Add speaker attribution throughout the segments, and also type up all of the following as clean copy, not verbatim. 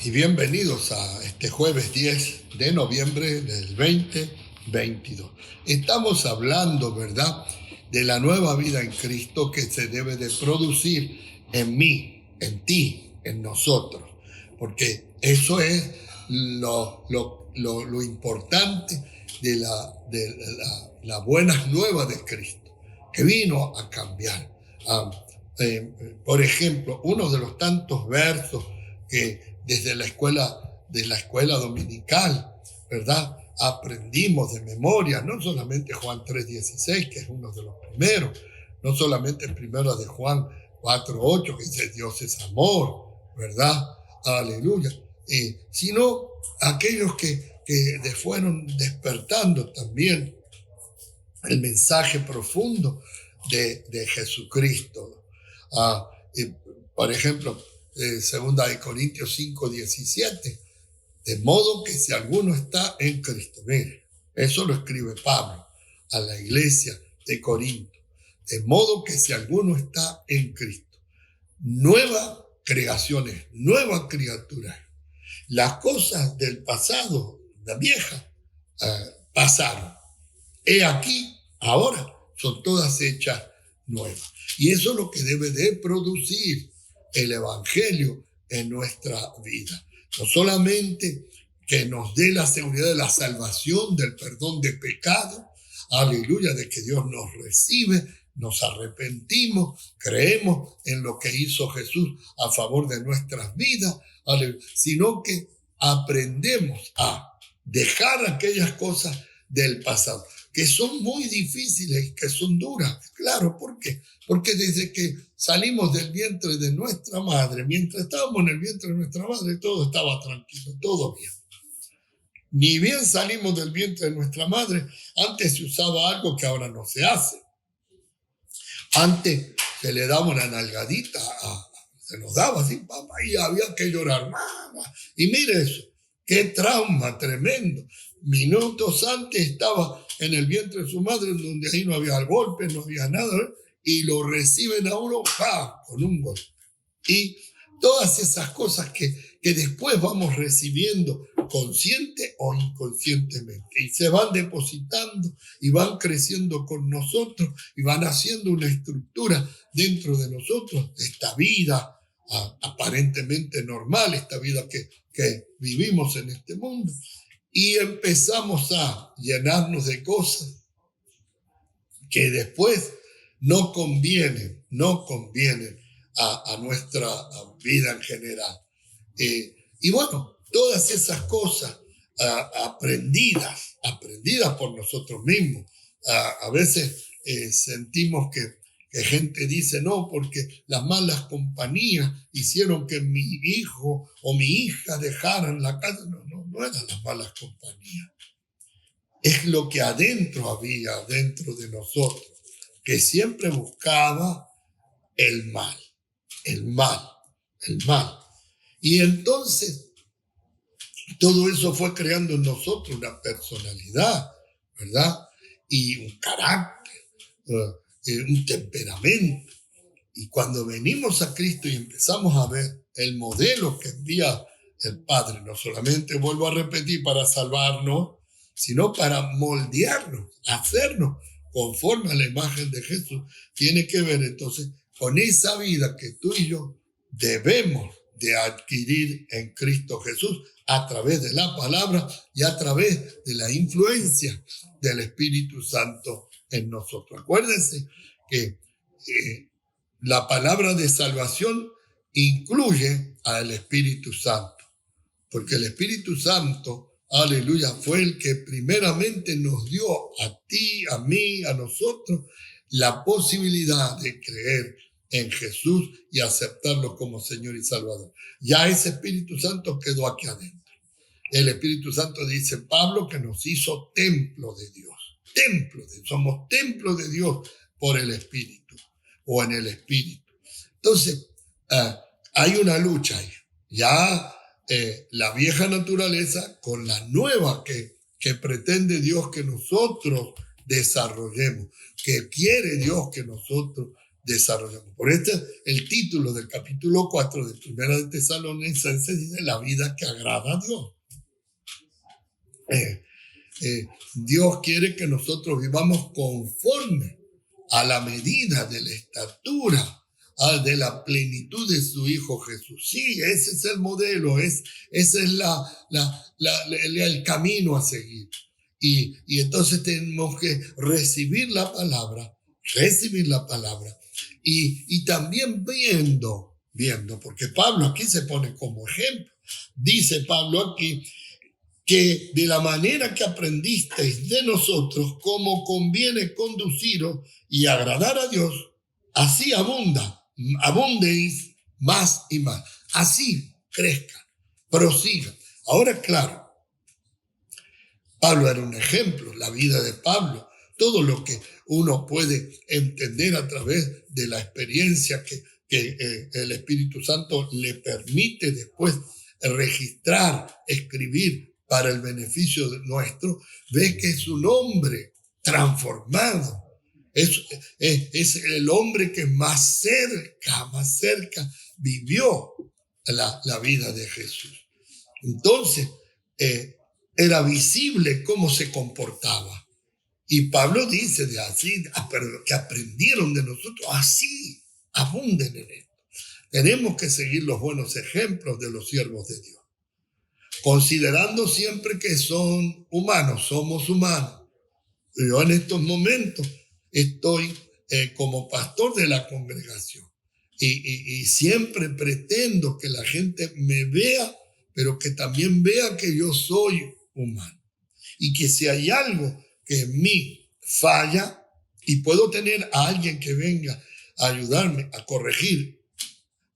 Speaker 1: Y bienvenidos a este jueves 10 de noviembre del 2022. Estamos hablando, ¿verdad?, de la nueva vida en Cristo que se debe de producir en mí, en ti, en nosotros. Porque eso es lo importante de las buenas nuevas de Cristo, que vino a cambiar. Por ejemplo, uno de los tantos versos que desde de la escuela dominical, ¿verdad?, aprendimos de memoria, no solamente Juan 3:16, que es uno de los primeros, no solamente el primero de Juan 4:8, que dice Dios es amor, ¿verdad? Aleluya. Sino aquellos que fueron despertando también el mensaje profundo de Jesucristo. Por ejemplo, segunda de Corintios 5:17, de modo que si alguno está en Cristo, mire, eso lo escribe Pablo a la iglesia de Corinto, de modo que si alguno está en Cristo, nueva creación es, nueva criatura es. Las cosas del pasado, la vieja, pasaron. He aquí, ahora, son todas hechas nuevas. Y eso es lo que debe de producir el Evangelio en nuestra vida. No solamente que nos dé la seguridad de la salvación, del perdón de pecado, aleluya, de que Dios nos recibe, nos arrepentimos, creemos en lo que hizo Jesús a favor de nuestras vidas, aleluya, sino que aprendemos a dejar aquellas cosas del pasado, que son muy difíciles, que son duras. Claro, ¿por qué? Porque desde que salimos del vientre de nuestra madre, mientras estábamos en el vientre de nuestra madre, todo estaba tranquilo, todo bien. Ni bien salimos del vientre de nuestra madre, antes se usaba algo que ahora no se hace. Antes se le daba una nalgadita, se nos daba así, papá, y había que llorar, mamá. Y mire eso, qué trauma tremendo. Minutos antes estaba en el vientre de su madre, donde ahí no había golpe, no había nada, ¿eh? Y lo reciben a uno con un golpe. Y todas esas cosas que después vamos recibiendo consciente o inconscientemente, y se van depositando y van creciendo con nosotros y van haciendo una estructura dentro de nosotros, de esta vida aparentemente normal, esta vida que vivimos en este mundo. Y empezamos a llenarnos de cosas que después no convienen a nuestra vida en general. Y bueno, todas esas cosas aprendidas por nosotros mismos. A veces sentimos que gente dice, no, porque las malas compañías hicieron que mi hijo o mi hija dejaran la casa. No eran las malas compañías. Es lo que adentro había, dentro de nosotros, que siempre buscaba el mal. Y entonces, todo eso fue creando en nosotros una personalidad, ¿verdad? Y un carácter, un temperamento. Y cuando venimos a Cristo y empezamos a ver el modelo que envía el Padre, no solamente, vuelvo a repetir, para salvarnos, sino para moldearnos, hacernos conforme a la imagen de Jesús, tiene que ver entonces con esa vida que tú y yo debemos de adquirir en Cristo Jesús a través de la palabra y a través de la influencia del Espíritu Santo en nosotros. Acuérdense que la palabra de salvación incluye al Espíritu Santo, porque el Espíritu Santo, aleluya, fue el que primeramente nos dio a ti, a mí, a nosotros, la posibilidad de creer en Jesús y aceptarlo como Señor y Salvador. Ya ese Espíritu Santo quedó aquí adentro. El Espíritu Santo, dice Pablo, que nos hizo templo de Dios. Somos templo de Dios por el Espíritu o en el Espíritu. Entonces, hay una lucha ahí. Ya la vieja naturaleza con la nueva que pretende Dios que nosotros desarrollemos, que quiere Dios que nosotros desarrollamos. Por este, el título del capítulo 4 de Primera de Tesalonicenses dice la vida que agrada a Dios. Dios quiere que nosotros vivamos conforme a la medida de la estatura, de la plenitud de su Hijo Jesús. Sí, ese es el modelo, ese es el camino a seguir. Y entonces tenemos que recibir la palabra y también viendo, porque Pablo aquí se pone como ejemplo. Dice Pablo aquí que de la manera que aprendisteis de nosotros, cómo conviene conduciros y agradar a Dios, así abundéis más y más. Así crezcan, prosigan. Ahora, claro, Pablo era un ejemplo, la vida de Pablo, todo lo que uno puede entender a través de la experiencia que el Espíritu Santo le permite después registrar, escribir para el beneficio nuestro, ve que es un hombre transformado. Es el hombre que más cerca vivió la vida de Jesús. Entonces, era visible cómo se comportaba. Y Pablo dice de así, que aprendieron de nosotros, así abunden en esto. Tenemos que seguir los buenos ejemplos de los siervos de Dios, considerando siempre que son humanos, somos humanos. Yo en estos momentos estoy como pastor de la congregación y siempre pretendo que la gente me vea, pero que también vea que yo soy humano y que si hay algo que en mí falla y puedo tener a alguien que venga a ayudarme a corregir,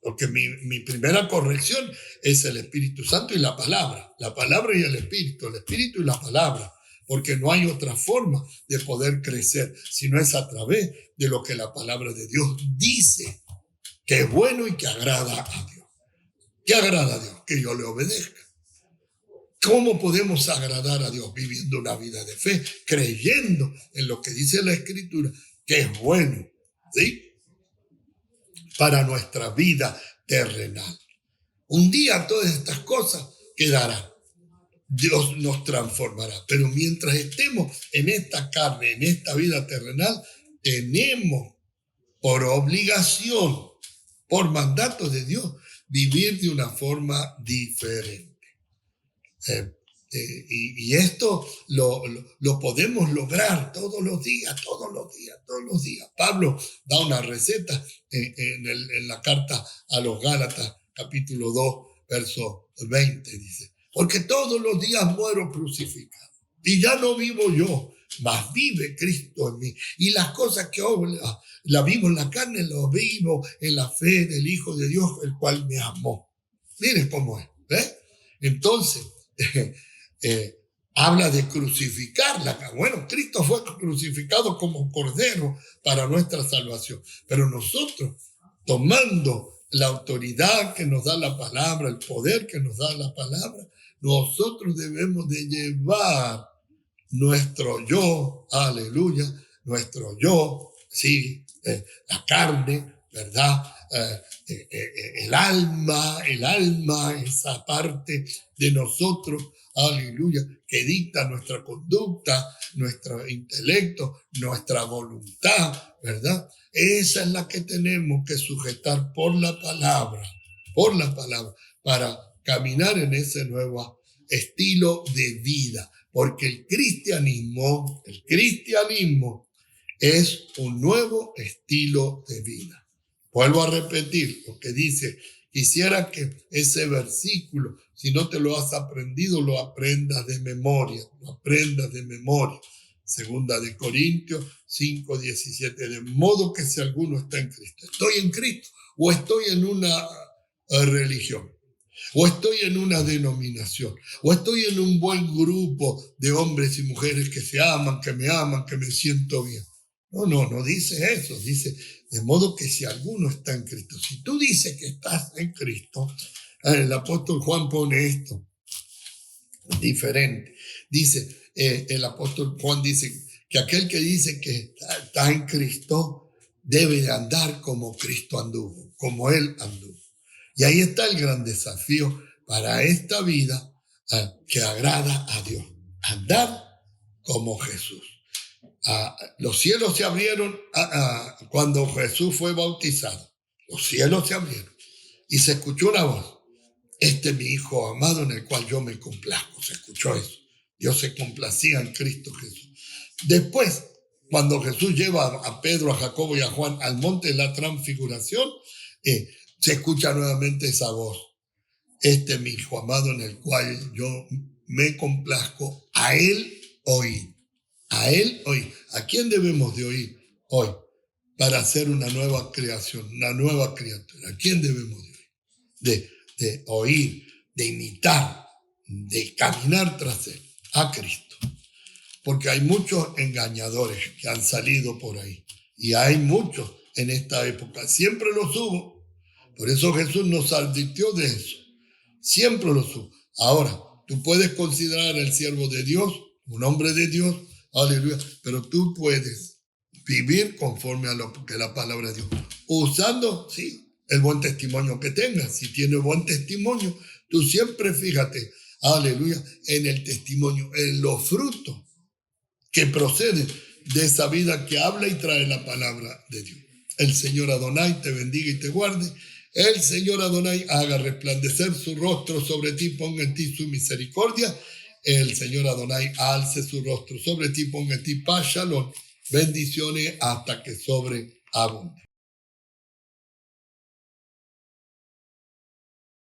Speaker 1: porque mi primera corrección es el Espíritu Santo y la palabra y el Espíritu y la palabra, porque no hay otra forma de poder crecer si no es a través de lo que la palabra de Dios dice, que es bueno y que agrada a Dios. ¿Qué agrada a Dios? Que yo le obedezca. ¿Cómo podemos agradar a Dios? Viviendo una vida de fe, creyendo en lo que dice la Escritura, que es bueno, ¿sí?, para nuestra vida terrenal. Un día todas estas cosas quedarán. Dios nos transformará. Pero mientras estemos en esta carne, en esta vida terrenal, tenemos por obligación, por mandato de Dios, vivir de una forma diferente. Y esto lo podemos lograr todos los días. Pablo da una receta en la carta a los Gálatas, capítulo 2, verso 20, dice: porque todos los días muero crucificado, y ya no vivo yo, mas vive Cristo en mí. Y las cosas que la vivo en la carne, lo vivo en la fe del Hijo de Dios, el cual me amó. Miren cómo es, ¿eh? Entonces, habla de crucificarla. Bueno, Cristo fue crucificado como cordero para nuestra salvación, pero nosotros, tomando la autoridad que nos da la palabra, el poder que nos da la palabra, nosotros debemos de llevar nuestro yo, aleluya, nuestro yo, sí, la carne, ¿verdad? El alma, esa parte de nosotros, aleluya, que dicta nuestra conducta, nuestro intelecto, nuestra voluntad, ¿verdad? Esa es la que tenemos que sujetar por la palabra, para caminar en ese nuevo estilo de vida, porque el cristianismo es un nuevo estilo de vida. Vuelvo a repetir lo que dice. Quisiera que ese versículo, si no te lo has aprendido, lo aprendas de memoria. Segunda de Corintios 5:17. De modo que si alguno está en Cristo, estoy en Cristo, o estoy en una religión, o estoy en una denominación, o estoy en un buen grupo de hombres y mujeres que se aman, que me siento bien. No dice eso, dice, de modo que si alguno está en Cristo, si tú dices que estás en Cristo, el apóstol Juan pone esto diferente. Dice, el apóstol Juan dice que aquel que dice que está en Cristo debe de andar como Cristo anduvo, como Él anduvo. Y ahí está el gran desafío para esta vida que agrada a Dios. Andar como Jesús. Los cielos se abrieron cuando Jesús fue bautizado. Los cielos se abrieron y se escuchó una voz. Este es mi Hijo amado en el cual yo me complazco. Se escuchó eso. Dios se complacía en Cristo Jesús. Después, cuando Jesús lleva a Pedro, a Jacobo y a Juan al monte de la transfiguración, se escucha nuevamente esa voz. Este es mi Hijo amado en el cual yo me complazco. A Él oí. A Él oí. ¿A quién debemos de oír hoy para hacer una nueva creación, una nueva criatura? ¿A quién debemos de oír? De oír, de imitar, de caminar tras Él, a Cristo. Porque hay muchos engañadores que han salido por ahí. Y hay muchos en esta época. Siempre los hubo. Por eso Jesús nos advirtió de eso. Siempre los hubo. Ahora, tú puedes considerar al siervo de Dios, un hombre de Dios, aleluya, pero tú puedes vivir conforme a lo que la palabra de Dios. Usando, sí, el buen testimonio que tengas. Si tienes buen testimonio, tú siempre fíjate, aleluya, en el testimonio, en los frutos que proceden de esa vida que habla y trae la palabra de Dios. El Señor Adonai te bendiga y te guarde. El Señor Adonai haga resplandecer su rostro sobre ti, ponga en ti su misericordia. El Señor Adonai alce su rostro sobre ti, ponga en ti paz, shalom, bendiciones hasta que sobreabunde.